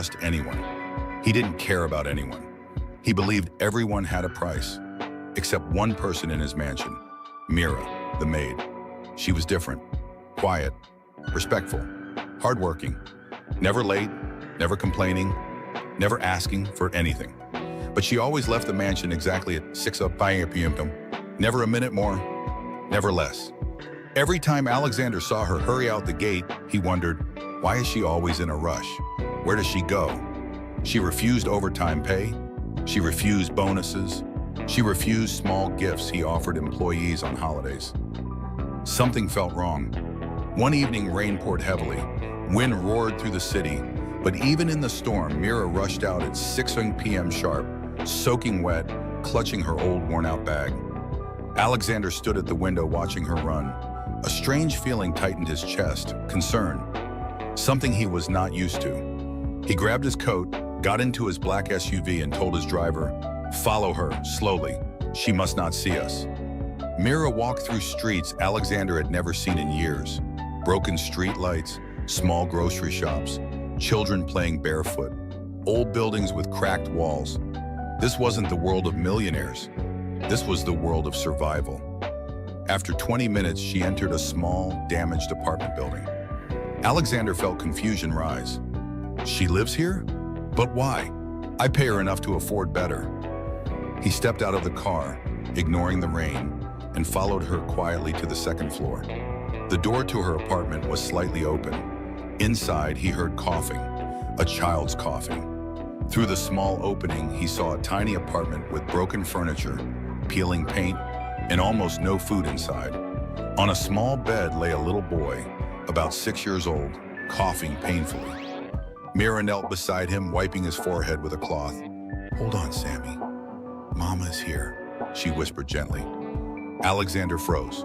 trust anyone. He didn't care about anyone. He believed everyone had a price, except one person in his mansion, Mira, the maid. She was different, quiet, respectful, hardworking, never late, never complaining, never asking for anything. But she always left the mansion exactly at 6 p.m. Never a minute more, never less. Every time Alexander saw her hurry out the gate, he wondered, why is she always in a rush? Where does she go? She refused overtime pay. She refused bonuses. She refused small gifts he offered employees on holidays. Something felt wrong. One evening, rain poured heavily. Wind roared through the city. But even in the storm, Mira rushed out at 6 p.m. sharp, soaking wet, clutching her old worn-out bag. Alexander stood at the window watching her run. A strange feeling tightened his chest, concern. Something he was not used to. He grabbed his coat, got into his black SUV and told his driver, "Follow her, slowly. She must not see us." Mira walked through streets Alexander had never seen in years. Broken street lights, small grocery shops, children playing barefoot, old buildings with cracked walls. This wasn't the world of millionaires. This was the world of survival. After 20 minutes, she entered a small, damaged apartment building. Alexander felt confusion rise. She lives here? But why? I pay her enough to afford better. He stepped out of the car, ignoring the rain, and followed her quietly to the second floor. The door to her apartment was slightly open. Inside, he heard coughing, a child's coughing. Through the small opening, he saw a tiny apartment with broken furniture, peeling paint, and almost no food inside. On a small bed lay a little boy, about 6 years old, coughing painfully. Mira knelt beside him, wiping his forehead with a cloth. "Hold on, Sammy. Mama is here," she whispered gently. Alexander froze.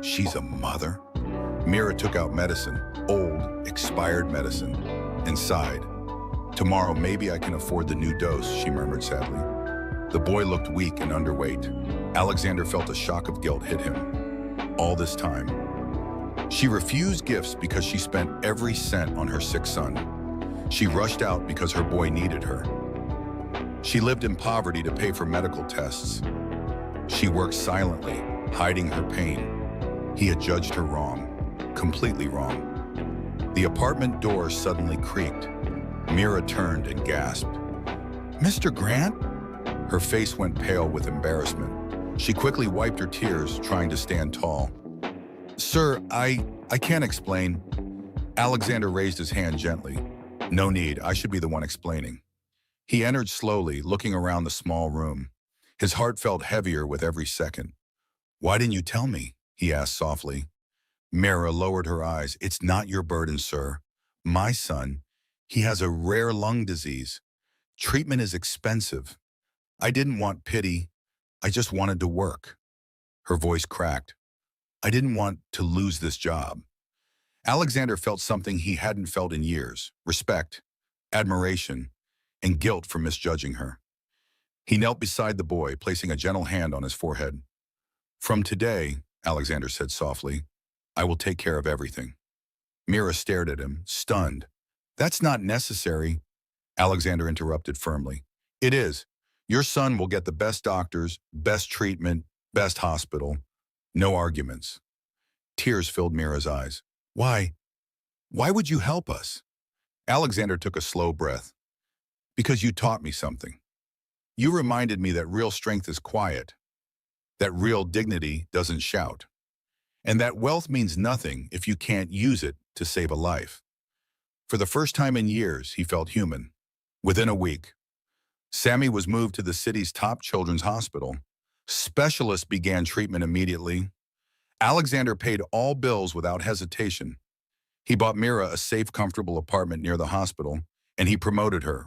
She's a mother? Mira took out medicine, old, expired medicine, and sighed. "Tomorrow maybe I can afford the new dose," she murmured sadly. The boy looked weak and underweight. Alexander felt a shock of guilt hit him. All this time. She refused gifts because she spent every cent on her sick son. She rushed out because her boy needed her. She lived in poverty to pay for medical tests. She worked silently, hiding her pain. He had judged her wrong, completely wrong. The apartment door suddenly creaked. Mira turned and gasped. "Mr. Grant?" Her face went pale with embarrassment. She quickly wiped her tears, trying to stand tall. "Sir, I can't explain." Alexander raised his hand gently. "No need, I should be the one explaining." He entered slowly, looking around the small room. His heart felt heavier with every second. "Why didn't you tell me?" he asked softly. Mira lowered her eyes. "It's not your burden, sir. My son, he has a rare lung disease. Treatment is expensive. I didn't want pity. I just wanted to work." Her voice cracked. "I didn't want to lose this job." Alexander felt something he hadn't felt in years: respect, admiration, and guilt for misjudging her. He knelt beside the boy, placing a gentle hand on his forehead. "From today," Alexander said softly, "I will take care of everything." Mira stared at him, stunned. "That's not necessary," Alexander interrupted firmly. "It is. Your son will get the best doctors, best treatment, best hospital. No arguments." Tears filled Mira's eyes. Why would you help us?" Alexander took a slow breath. "Because you taught me something. You reminded me that real strength is quiet, that real dignity doesn't shout, and that wealth means nothing if you can't use it to save a life." For the first time in years, he felt human. Within a week, Sammy was moved to the city's top children's hospital. Specialists began treatment immediately. Alexander paid all bills without hesitation. He bought Mira a safe, comfortable apartment near the hospital, and he promoted her